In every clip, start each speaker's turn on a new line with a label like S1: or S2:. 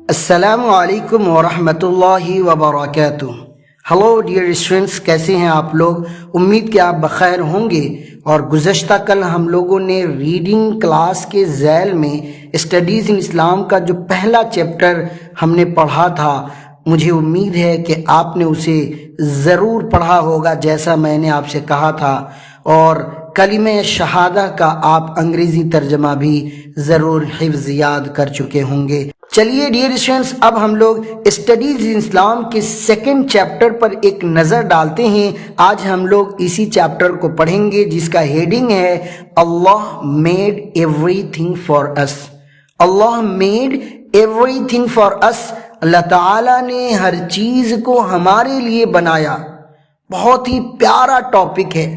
S1: السلام علیکم ورحمۃ اللہ وبرکاتہ۔ ہلو ڈیئر اسٹوڈنٹس، کیسے ہیں آپ لوگ؟ امید کہ آپ بخیر ہوں گے۔ اور گزشتہ کل ہم لوگوں نے ریڈنگ کلاس کے ذیل میں اسٹڈیز ان اسلام کا جو پہلا چیپٹر ہم نے پڑھا تھا، مجھے امید ہے کہ آپ نے اسے ضرور پڑھا ہوگا جیسا میں نے آپ سے کہا تھا، اور کلمہ شہادہ کا آپ انگریزی ترجمہ بھی ضرور حفظ یاد کر چکے ہوں گے۔ چلیے ڈیئر اسٹوڈنٹس، اب ہم لوگ اسٹڈیز ان اسلام کے سیکنڈ چیپٹر پر ایک نظر ڈالتے ہیں۔ آج ہم لوگ اسی چیپٹر کو پڑھیں گے جس کا ہیڈنگ ہے Allah made everything for us. Allah made everything for us, Allah تعالیٰ نے ہر چیز کو ہمارے لیے بنایا۔ بہت ہی پیارا ٹاپک ہے۔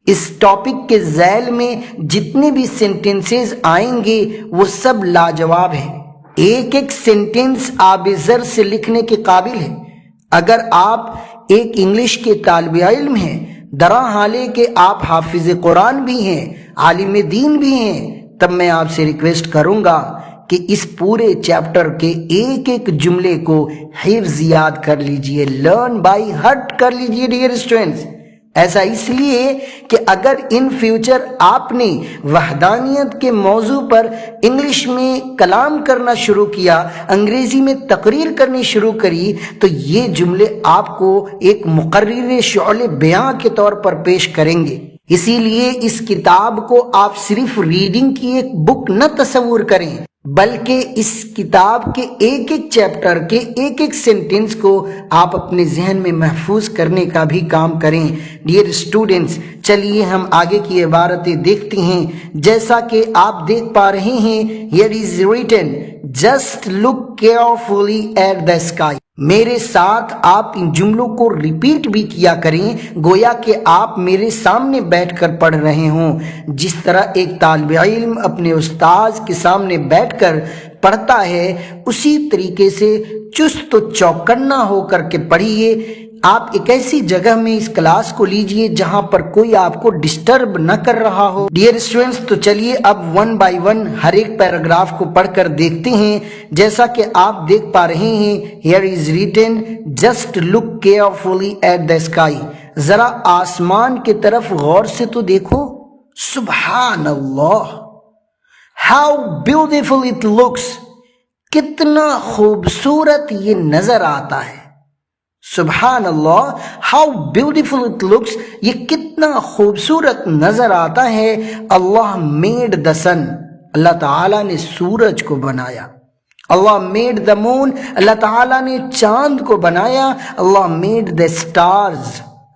S1: اس ٹاپک کے ذیل میں جتنے بھی سینٹنسز آئیں گے وہ سب لاجواب ہیں۔ ایک ایک سینٹنس آب زر سے لکھنے کے قابل ہے۔ اگر آپ ایک انگلش کے طالب علم ہیں، درا حالے کہ آپ حافظ قرآن بھی ہیں، عالم دین بھی ہیں، تب میں آپ سے ریکویسٹ کروں گا کہ اس پورے چیپٹر کے ایک ایک جملے کو حفظ یاد کر لیجئے، لرن بائی ہارٹ کر لیجئے ڈیئر اسٹوڈنٹس۔ ایسا اس لیے کہ اگر ان فیوچر آپ نے وحدانیت کے موضوع پر انگلش میں کلام کرنا شروع کیا، انگریزی میں تقریر کرنی شروع کری، تو یہ جملے آپ کو ایک مقرر شعلِ بیاں کے طور پر پیش کریں گے۔ اسی لیے اس کتاب کو آپ صرف ریڈنگ کی ایک بک نہ تصور کریں، بلکہ اس کتاب کے ایک ایک چیپٹر کے ایک ایک سینٹنس کو آپ اپنے ذہن میں محفوظ کرنے کا بھی کام کریں۔ ڈیئر اسٹوڈنٹس، چلیے ہم آگے کی عبارتیں دیکھتے ہیں۔ جیسا کہ آپ دیکھ پا رہے ہیں، here is written, just look carefully at the sky۔ میرے ساتھ آپ ان جملوں کو ریپیٹ بھی کیا کریں، گویا کہ آپ میرے سامنے بیٹھ کر پڑھ رہے ہوں۔ جس طرح ایک طالب علم اپنے استاذ کے سامنے بیٹھ کر پڑھتا ہے، اسی طریقے سے چست و چوکنا ہو کر کے پڑھیے۔ آپ ایک ایسی جگہ میں اس کلاس کو لیجئے جہاں پر کوئی آپ کو ڈسٹرب نہ کر رہا ہو۔ ڈیئر اسٹوڈنٹس، تو چلیے اب ون بائی ون ہر ایک پیراگراف کو پڑھ کر دیکھتے ہیں۔ جیسا کہ آپ دیکھ پا رہے ہیں، here is written, just look carefully at the sky۔ ذرا آسمان کی طرف غور سے تو دیکھو۔ سبحان اللہ، how beautiful it looks۔ کتنا خوبصورت یہ نظر آتا ہے۔ سبحان اللہ، how beautiful it looks، یہ کتنا خوبصورت نظر آتا ہے۔ اللہ made the sun، اللہ تعالیٰ نے سورج کو بنایا۔ اللہ made the moon، اللہ تعالیٰ نے چاند کو بنایا۔ اللہ made the stars،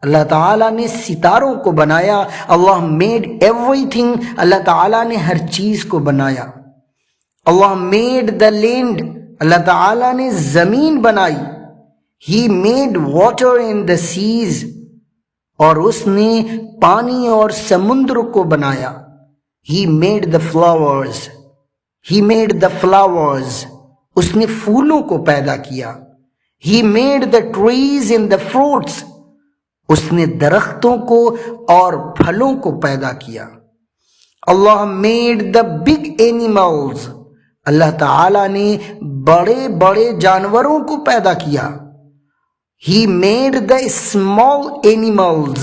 S1: اللہ تعالیٰ نے ستاروں کو بنایا۔ اللہ made everything، اللہ تعالیٰ نے ہر چیز کو بنایا۔ اللہ made the land، اللہ تعالیٰ نے زمین بنائی۔ He made water in the seas، اور اس نے پانی اور سمندر کو بنایا۔ He made the flowers، He made the flowers، اس نے پھولوں کو پیدا کیا۔ He made the trees and the fruits، اس نے درختوں کو اور پھلوں کو پیدا کیا۔ اللہ made the big animals، اللہ تعالیٰ نے بڑے بڑے جانوروں کو پیدا کیا۔ He made the small animals،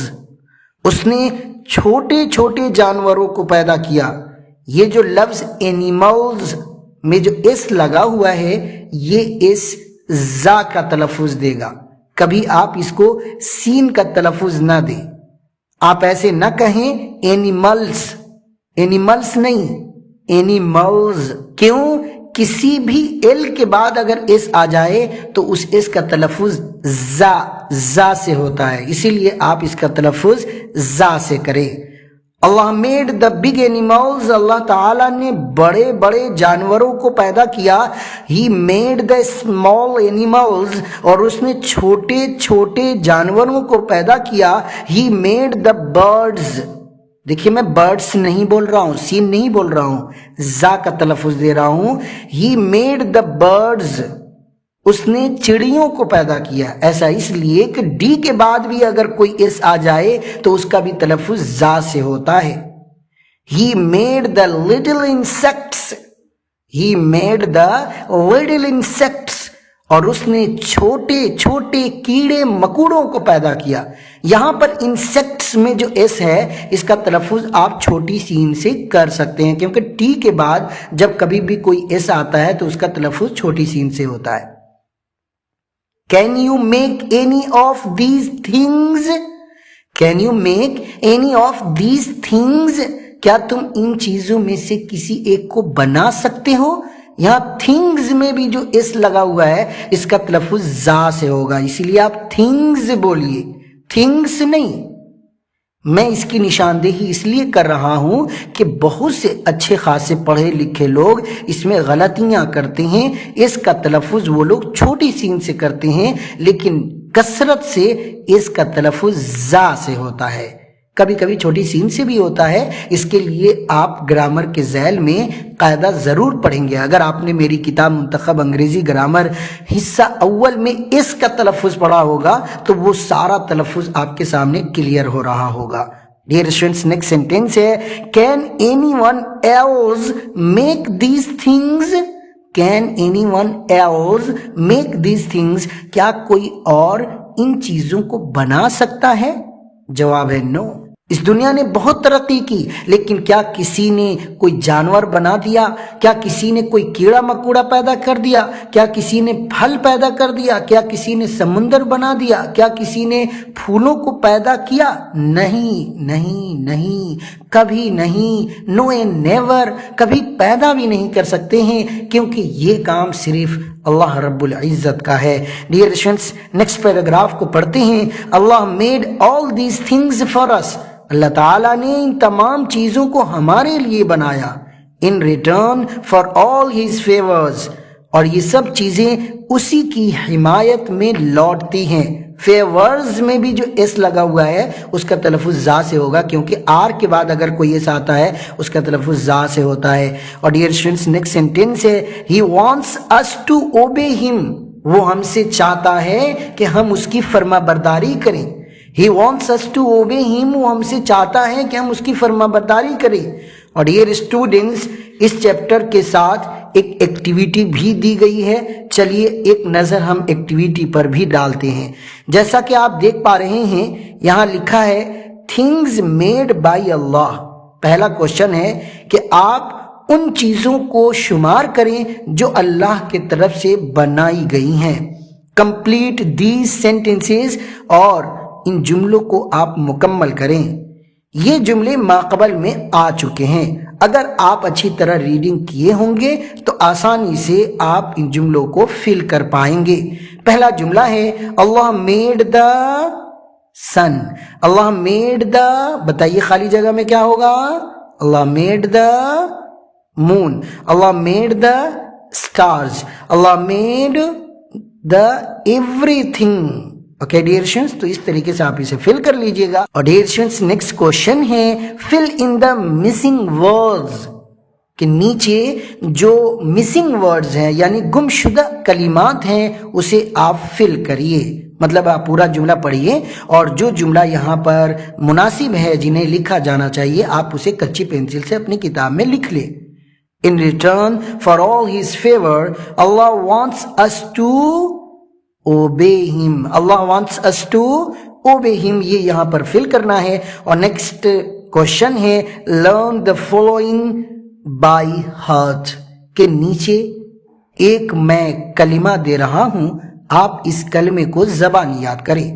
S1: اس نے چھوٹے چھوٹے جانوروں کو پیدا کیا۔ یہ جو لفظ animals میں جو اس لگا ہوا ہے، یہ اس زا کا تلفظ دے گا۔ کبھی آپ اس کو سین کا تلفظ نہ دیں۔ آپ ایسے نہ کہیں animals، animals نہیں، animals۔ کیوں؟ کسی بھی ایل کے بعد اگر اس آ جائے تو اس اس کا تلفظ زا سے ہوتا ہے، اسی لیے آپ اس کا تلفظ زا سے کریں۔ اللہ made the big animals، اللہ تعالیٰ نے بڑے بڑے جانوروں کو پیدا کیا۔ He made the small animals، اور اس نے چھوٹے چھوٹے جانوروں کو پیدا کیا۔ He made the birds، دیکھیے میں برڈس نہیں بول رہا ہوں، سین نہیں بول رہا ہوں، زا کا تلفظ دے رہا ہوں۔ He made the birds، اس نے چڑیوں کو پیدا کیا۔ ایسا اس لیے کہ ڈی کے بعد بھی اگر کوئی اس آ جائے تو اس کا بھی تلفظ زا سے ہوتا ہے۔ He made the little insects، He made the little insects, اور اس نے چھوٹے چھوٹے کیڑے مکوڑوں کو پیدا کیا. یہاں پر انسیکٹس میں جو ایس ہے اس کا تلفظ آپ چھوٹی سین سے کر سکتے ہیں، کیونکہ ٹی کے بعد جب کبھی بھی کوئی ایس آتا ہے تو اس کا تلفظ چھوٹی سین سے ہوتا ہے. Can you make any of these things? Can you make any of these things? کیا تم ان چیزوں میں سے کسی ایک کو بنا سکتے ہو؟ یہاں تھنگز میں بھی جو اس لگا ہوا ہے اس کا تلفظ زا سے ہوگا، اسی لیے آپ تھنگز بولیے، تھنگس نہیں. میں اس کی نشاندہی اس لیے کر رہا ہوں کہ بہت سے اچھے خاصے پڑھے لکھے لوگ اس میں غلطیاں کرتے ہیں. اس کا تلفظ وہ لوگ چھوٹی سین سے کرتے ہیں، لیکن کثرت سے اس کا تلفظ زا سے ہوتا ہے، کبھی کبھی چھوٹی سین سے بھی ہوتا ہے. اس کے لیے آپ گرامر کے ذیل میں قاعدہ ضرور پڑھیں گے. اگر آپ نے میری کتاب منتخب انگریزی گرامر حصہ اول میں اس کا تلفظ پڑھا ہوگا تو وہ سارا تلفظ آپ کے سامنے کلیئر ہو رہا ہوگا. ڈیئر اسٹوڈنٹس، نیکسٹ سینٹینس ہے can anyone else make these things. Can anyone else make these things, کیا کوئی اور ان چیزوں کو بنا سکتا ہے؟ جواب ہے نو. اس دنیا نے بہت ترقی کی، لیکن کیا کسی نے کوئی جانور بنا دیا؟ کیا کسی نے کوئی کیڑا مکوڑا پیدا کر دیا؟ کیا کسی نے پھل پیدا کر دیا؟ کیا کسی نے سمندر بنا دیا؟ کیا کسی نے پھولوں کو پیدا کیا؟ نہیں نہیں نہیں، کبھی نہیں، نو اینڈ نیور، کبھی پیدا بھی نہیں کر سکتے ہیں، کیونکہ یہ کام صرف اللہ رب العزت کا ہے. ڈیئر اسٹوڈنٹس، نیکسٹ پیراگراف کو پڑھتے ہیں. Allah made all these things for us. Allah تعالیٰ نے ان تمام چیزوں کو ہمارے لیے بنایا. In return for all his favours, اور یہ سب چیزیں اسی کی حمایت میں لوٹتی ہیں. فیورز میں بھی جو ایس لگا ہوا ہے اس کا تلفظ زا سے ہوگا، کیونکہ آر کے بعد اگر کوئی ایس آتا ہے اس کا تلفظ زا سے ہوتا ہے. اور ڈیئر اسٹوڈنٹس، نیکسٹ سینٹینس ہے he wants us to obey him. وہ ہم سے چاہتا ہے کہ ہم اس کی فرما برداری کریں. He wants us to obey him, وہ ہم سے چاہتا ہے کہ ہم اس کی فرما برداری کریں. اور ڈیئر اسٹوڈنٹس، اس چیپٹر کے ساتھ ایک ایکٹیویٹی بھی دی گئی ہے. چلیے ایک نظر ہم ایکٹیویٹی پر بھی ڈالتے ہیں. جیسا کہ آپ دیکھ پا رہے ہیں یہاں لکھا ہے تھنگز میڈ بائی اللہ. پہلا کوشچن ہے کہ آپ ان چیزوں کو شمار کریں جو اللہ کی طرف سے بنائی گئی ہیں. کمپلیٹ دیز سینٹینسز، اور ان جملوں کو آپ مکمل کریں. یہ جملے ماقبل میں آ چکے ہیں. اگر آپ اچھی طرح ریڈنگ کیے ہوں گے تو آسانی سے آپ ان جملوں کو فل کر پائیں گے. پہلا جملہ ہے اللہ میڈ دا سن. اللہ میڈ دا، بتائیے خالی جگہ میں کیا ہوگا؟ Allah made the moon. Allah made the stars. Allah made the everything. Okay dear students, تو اس طریقے سے آپ اسے فل کر لیجئے گا. اور ڈیئر اسٹوڈنٹس، نیکسٹ کوشچن ہے فل ان دا مسنگ ورڈز، کہ نیچے جو مسنگ ورڈز ہیں یعنی گم شدہ کلمات ہیں اسے آپ فل کریے. مطلب آپ پورا جملہ پڑھیے اور جو جملہ یہاں پر مناسب ہے جنہیں لکھا جانا چاہیے آپ اسے کچی پینسل سے اپنی کتاب میں لکھ لیں. In return for all his favor, Allah wants us to obey him. Allah wants us to obey him. یہ یہاں پر فل کرنا ہے. اور نیکسٹ کوشچن ہے learn the following by heart، کہ نیچے ایک میں کلمہ دے رہا ہوں، آپ اس کلمے کو زبانی یاد کریں.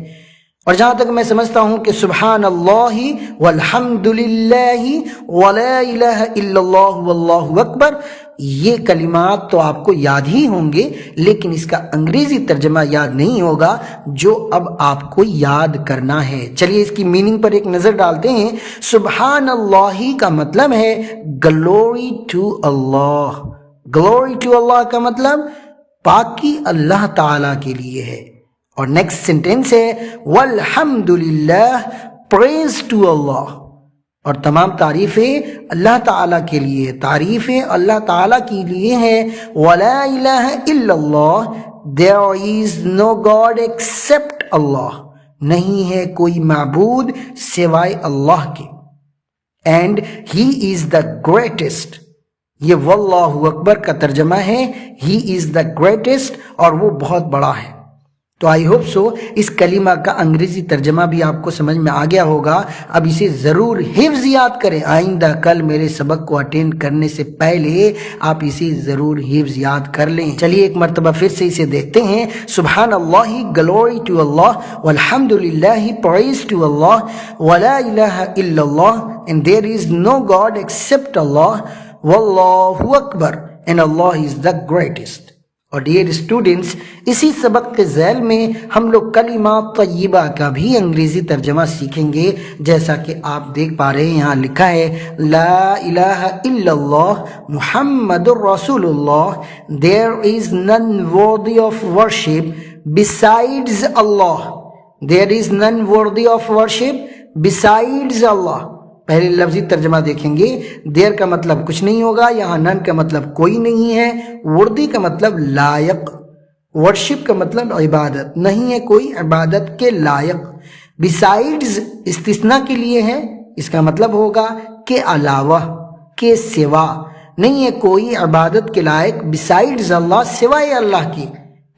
S1: اور جہاں تک میں سمجھتا ہوں کہ سبحان اللہ والحمد للہ ولا الہ الا اللہ واللہ اکبر، یہ کلمات تو آپ کو یاد ہی ہوں گے، لیکن اس کا انگریزی ترجمہ یاد نہیں ہوگا جو اب آپ کو یاد کرنا ہے. چلیے اس کی میننگ پر ایک نظر ڈالتے ہیں. سبحان اللہ کا مطلب ہے glory to Allah. Glory to Allah کا مطلب پاکی اللہ تعالی کے لیے ہے. اور نیکسٹ سینٹینس ہے والحمد للہ، پریز ٹو اللہ، اور تمام تعریفیں اللہ تعالیٰ کے لیے، تعریفیں اللہ تعالیٰ کے لیے ہے. ولا الہ الا اللہ، there is no God except اللہ، نہیں ہے کوئی معبود سوائے اللہ کے. and he is the greatest، یہ واللہ اکبر کا ترجمہ ہے ہی از دا گریٹسٹ، اور وہ بہت بڑا ہے۔ تو آئی ہوپ سو اس کلمہ کا انگریزی ترجمہ بھی آپ کو سمجھ میں آ گیا ہوگا۔ اب اسے ضرور حفظ یاد کریں، آئندہ کل میرے سبق کو اٹینڈ کرنے سے پہلے آپ اسے ضرور حفظ یاد کر لیں۔ چلیے ایک مرتبہ پھر سے اسے دیکھتے ہیں۔ سبحان اللہ، گلوری ٹو اللہ، والحمد للہ، پریز ٹو اللہ، ولا الہ الا اللہ، and there is no God except Allah، واللہ اکبر، and Allah is the greatest۔ اور ڈیئر اسٹوڈنٹس، اسی سبق کے ذیل میں ہم لوگ کلمہ طیبہ کا بھی انگریزی ترجمہ سیکھیں گے، جیسا کہ آپ دیکھ پا رہے ہیں یہاں لکھا ہے لا الہ الا اللہ محمد الرسول اللہ، there is none worthy of worship besides Allah، there is none worthy of worship besides Allah۔ پہلے لفظی ترجمہ دیکھیں گے، دیر کا مطلب کچھ نہیں ہوگا، یہاں نن کا مطلب کوئی نہیں ہے، وردی کا مطلب لائق، ورشپ کا مطلب عبادت، نہیں ہے کوئی عبادت کے لائق۔ بیسائیڈز استثناء کے لیے ہے، اس کا مطلب ہوگا کہ علاوہ، کے سوا، نہیں ہے کوئی عبادت کے لائق بیسائیڈز اللہ، سوائے اللہ کی۔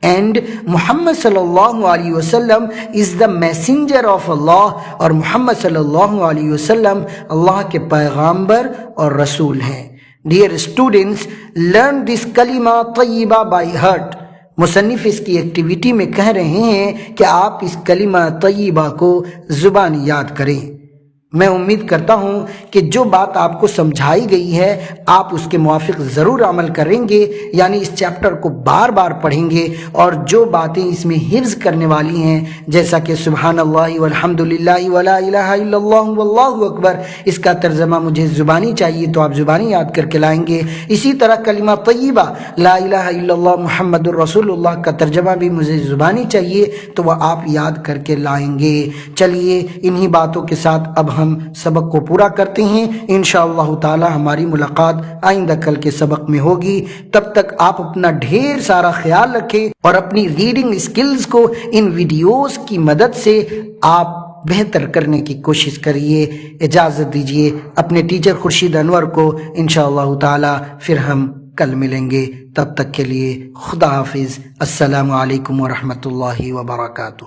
S1: اینڈ محمد صلی اللہ علیہ وسلم از دا میسنجر آف اللہ، اور محمد صلی اللہ علیہ وسلم اللہ کے پیغامبر اور رسول ہیں۔ ڈیئر اسٹوڈنٹس، لرن دس کلمہ طیبہ بائی ہارٹ۔ مصنف اس کی ایکٹیویٹی میں کہہ رہے ہیں کہ آپ اس کلمہ طیبہ کو زبانی یاد کریں۔ میں امید کرتا ہوں کہ جو بات آپ کو سمجھائی گئی ہے آپ اس کے موافق ضرور عمل کریں گے، یعنی اس چیپٹر کو بار بار پڑھیں گے، اور جو باتیں اس میں حفظ کرنے والی ہیں جیسا کہ سبحان اللہ والحمد للہ ولا الہ الا اللہ واللہ اکبر، اس کا ترجمہ مجھے زبانی چاہیے تو آپ زبانی یاد کر کے لائیں گے۔ اسی طرح کلمہ طیبہ لا الہ الا اللہ محمد الرسول اللہ کا ترجمہ بھی مجھے زبانی چاہیے تو وہ آپ یاد کر کے لائیں گے۔ چلیے انہی باتوں کے ساتھ اب ہم سبق کو پورا کرتے ہیں۔ انشاءاللہ تعالی ہماری ملاقات آئندہ کل کے سبق میں ہوگی۔ تب تک آپ اپنا ڈھیر سارا خیال رکھیں اور اپنی ریڈنگ اسکلز کو ان ویڈیوز کی مدد سے آپ بہتر کرنے کی کوشش کریے۔ اجازت دیجیے اپنے ٹیچر خورشید انور کو، انشاءاللہ تعالی پھر ہم کل ملیں گے۔ تب تک کے لیے خدا حافظ، السلام علیکم ورحمۃ اللہ وبرکاتہ۔